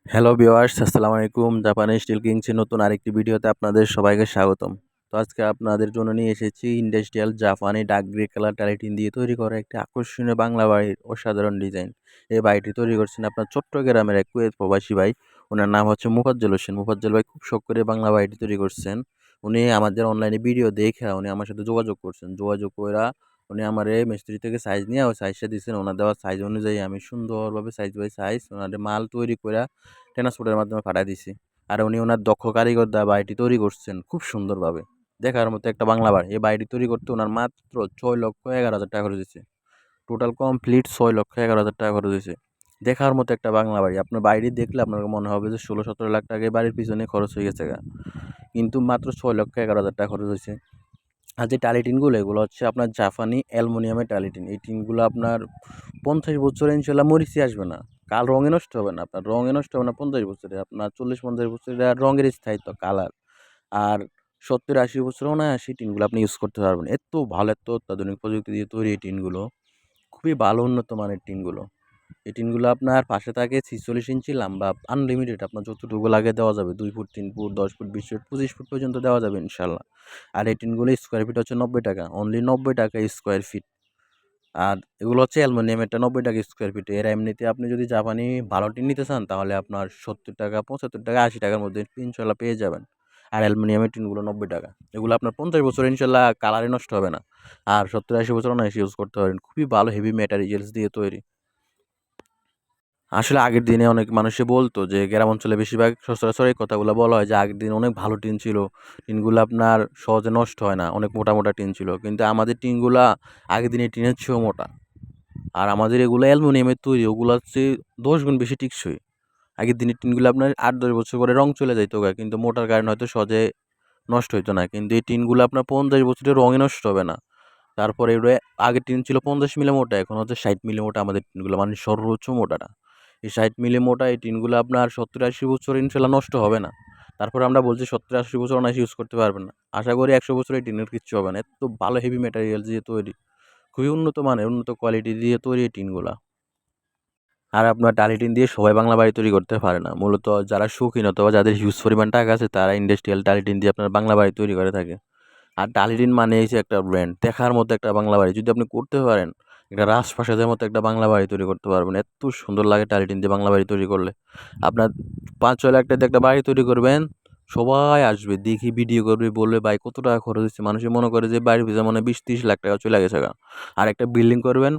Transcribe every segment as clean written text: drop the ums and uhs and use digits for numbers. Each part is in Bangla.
হ্যালো ভিউয়ার্স, আসসালামু আলাইকুম। জাপানি স্টিল কিংসের নতুন আরেকটি ভিডিওতে আপনাদের সবাইকে স্বাগতম। তো আজকে আপনাদের জন্য নিয়ে এসেছি ইন্ডাস্ট্রিয়াল জাপানি ডার্ক গ্রে কালার টালিটিন দিয়ে তৈরি করা একটি আকর্ষণীয় বাংলা বাড়ির অসাধারণ ডিজাইন। এই বাড়িটি তৈরি করছেন আপনার চট্টগ্রামের এক কুয়েত প্রবাসী ভাই। ওনার নাম হচ্ছে মোফাজ্জল হোসেন। মোফাজ্জল ভাই খুব শখ করে বাংলা বাড়িটি তৈরি করছেন। উনি আমাদের অনলাইনে ভিডিও দেখে উনি আমার সাথে যোগাযোগ করছেন। যোগাযোগ কইরা উনি আমারে মিস্ত্রি থেকে সাইজ নিয়ে ওই সাইজটা দিছেন। ওনার দেওয়া সাইজ অনুযায়ী আমি সুন্দরভাবে সাইজ বাই সাইজ ওনাদের মাল তৈরি কইরা ট্রান্সপোর্টের মাধ্যমে পাঠায় দিছি। আর উনি ওনার দক্ষ কারিগর দ্বারা বাড়িটি তৈরি করছেন খুব সুন্দরভাবে। দেখার মতো একটা বাংলা বাড়ি। এই বাড়িটি তৈরি করতে ওনার মাত্র ৬,১১,০০০ টাকা খরচ হইছে। টোটাল কমপ্লিট ৬,১১,০০০ টাকা খরচ হইছে। দেখার মতো একটা বাংলা বাড়ি। আপনার বাড়িটি দেখলে আপনার মনে হবে যে ১৬-১৭ লাখ টাকা এই বাড়ির পিছনে খরচ হয়ে গেছে গা। কিন্তু মাত্র ৬,১১,০০০ টাকা খরচ হইছে। আর যে টালি টিনগুলো এগুলো হচ্ছে আপনার জাপানি অ্যালুমিনিয়ামের টালি টিন। এই টিনগুলো আপনার ৫০ বছরে ইনশাল্লাহ মরিচই আসবে না। কাল রঙে নষ্ট হবে না। আপনার রঙে নষ্ট হবে না ৫০ বছরে। আপনার ৪০-৫০ বছরে আর রঙের স্থায়িত্ব কালার। আর ৭০-৮০ বছর অনায়াসে টিনগুলো আপনি ইউজ করতে পারবেন। এত ভালো এত অত্যাধুনিক প্রযুক্তি দিয়ে তৈরি এই টিনগুলো। খুবই ভালো উন্নত মানের টিনগুলো। এই টিনগুলো আপনার পাশে থাকে ৪৬ ইঞ্চি লম্বা আনলিমিটেড আপনার যতটুকু লাগে দেওয়া যাবে ২ foot ৩ foot ১০ foot ২০ foot ২৫ foot পর্যন্ত দেওয়া যাবে ইনশাল্লাহ। আর এই টিনগুলো স্কোয়ার ফিট হচ্ছে ৯০ টাকা, অনলি ৯০ টাকা স্কোয়ার ফিট। আর এগুলো হচ্ছে অ্যালুমিনিয়ামেরটা ৯০ টাকা স্কোয়ার ফিট। এর এমনিতে আপনি যদি জাপানি ভালো টিন নিতে চান তাহলে আপনার ৭০ টাকা ৭৫ টাকা ৮০ টাকার মধ্যে ইনশাল্লাহ পেয়ে যাবেন। আর অ্যালুমিনিয়ামের টিনগুলো ৯০ টাকা। এগুলো আপনার ৫০ বছর ইনশাল্লাহ কালারে নষ্ট হবে না। আর ৭০-৮০ বছর অনায়াসে ইউজ করতে পারেন। খুবই ভালো হেভি ম্যাটেরিয়ালস দিয়ে তৈরি। আসলে আগের দিনে অনেক মানুষে বলতো যে গ্রাম অঞ্চলে বেশিরভাগ সচরাচর এই কথাগুলো বলা হয় যে আগের দিন অনেক ভালো টিন ছিল। টিনগুলো আপনার সহজে নষ্ট হয় না। অনেক মোটা, মোটা টিন ছিল। কিন্তু আমাদের টিনগুলা আগের দিনের টিনের চেয়েও মোটা। আর আমাদের এগুলো অ্যালুমিনিয়ামের তৈরি। ওগুলো হচ্ছে ১০ গুণ বেশি টেকসই। আগের দিনের টিনগুলো আপনার ৮-১০ বছর পরে রং চলে যাইত গা। কিন্তু মোটার কারণে হয়তো সহজে নষ্ট হইতো না। কিন্তু এই টিনগুলো আপনার ৫০ বছরে রঙই নষ্ট হবে না। তারপরে এগুলো আগের টিন ছিল ৫০ মিলি মোটা, এখন হচ্ছে ৬০ মিলি মোটা আমাদের টিনগুলো মানে সর্বোচ্চ মোটাটা। এই ৬০ মিলি মোটা এই টিনগুলো আপনার ৭০-৮০ বছর ইনশাল্লাহ নষ্ট হবে না। তারপরে আমরা বলছি ৭০-৮০ বছর অনায়াসে ইউজ করতে পারবেন না। আশা করি ১০০ বছর এই টিনের কিচ্ছু হবে না। এত ভালো হেভি ম্যাটেরিয়াল দিয়ে তৈরি। খুবই উন্নত মানের, উন্নত কোয়ালিটি দিয়ে তৈরি এই টিনগুলা। আর আপনার টালি টিন দিয়ে সবাই বাংলা বাড়ি তৈরি করতে পারে না। মূলত যারা শৌখিন অথবা যাদের হিউজ পরিমাণ টাকা আছে তারা ইন্ডাস্ট্রিয়াল টালি টিন দিয়ে আপনার বাংলা বাড়ি তৈরি করে থাকে। আর টালিটিন মানে হচ্ছে একটা ব্র্যান্ড। দেখার মতো একটা বাংলা বাড়ি যদি আপনি করতে পারেন, একটা রাজপ্রাসাদের মতো একটা বাংলা বাড়ি তৈরি করতে পারবেন। এত সুন্দর লাগে টালিটিন দিয়ে বাংলা বাড়ি তৈরি করলে। আপনার ৫-৬ লাখ টাকা দিয়ে একটা বাড়ি তৈরি করবেন, সবাই আসবে, দেখি ভিডিও করবে, বলবে, "ভাই কত টাকা খরচ হইছে?" মানুষে মনে করে যে বাড়ির পিছনে মনে হয় ২০-৩০ লাখ টাকা চইলা গেছে গা। আর একটা বিল্ডিং করবেন,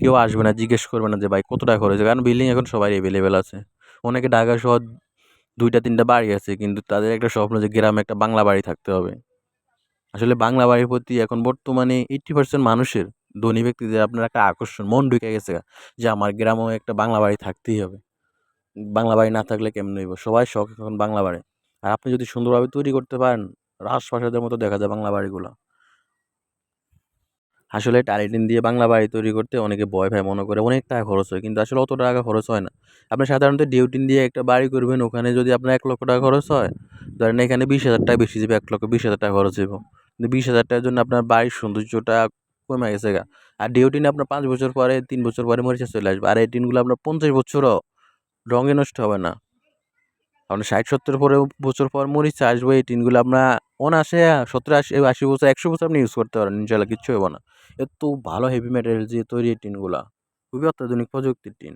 কেউ আসবে না, জিজ্ঞেস করবে না যে, "ভাই কত টাকা খরচ হইছে?" কারণ বিল্ডিং এখন সবার এভেইলেবল আছে। অনেকে ঢাকা শহর ২টা-৩টা বাড়ি আছে, কিন্তু তাদের একটা স্বপ্ন যে গ্রামে একটা বাংলা বাড়ি থাকতে হবে। আসলে বাংলা বাড়ির প্রতি এখন বর্তমানে 80% মানুষের ধনী ব্যক্তিদের আপনার একটা আকর্ষণ মন ঢুকে গেছে গা, যে আমার গ্রামেও একটা বাংলা বাড়ি থাকতেই হবে। বাংলা বাড়ি না থাকলে কেমনে হইব? সবার শখ এখন বাংলা বাড়ি। আর আপনি যদি সুন্দরভাবে তৈরি করতে পারেন, রাজপ্রাসাদের মতো দেখা যায় বাংলা বাড়িগুলা। আসলে টালিটিন দিয়ে বাংলা বাড়ি তৈরি করতে অনেকে ভয় পায়, মনে করে অনেক টাকা খরচ হয়। কিন্তু আসলে অত টাকা খরচ হয় না। আপনি সাধারণত ডিউটিন দিয়ে একটা বাড়ি করবেন, ওখানে যদি আপনার ৳১,০০,০০০ খরচ হয়, ধরেন এখানে ৳২০,০০০ বেশি যাবে, ৳১,২০,০০০ খরচ হইব। কিন্তু ৳২০,০০০ র জন্য আপনার বাড়ির সৌন্দর্যটা কইমা গেছে গা। আর ডিউটিনে আপনার ৫ বছর পরে, ৩ বছর পরে মরিচা চলে আসবে। আর এই টিনগুলো আপনার ৫০ বছরও রঙে নষ্ট হবে না। কারণ ৬০-৭০ বছর পর মরিচা আসবে, এই টিনগুলো আপনার অনায়াসে ৭০-৮০ বছর, ১০০ বছর আপনি ইউজ করতে পারেন। ইনশাআল্লাহ কিচ্ছু হইব না। এত ভালো হেভি ম্যাটেরিয়াল দিয়ে তৈরি এই টিনগুলা। খুবই অত্যাধুনিক প্রযুক্তির টিন।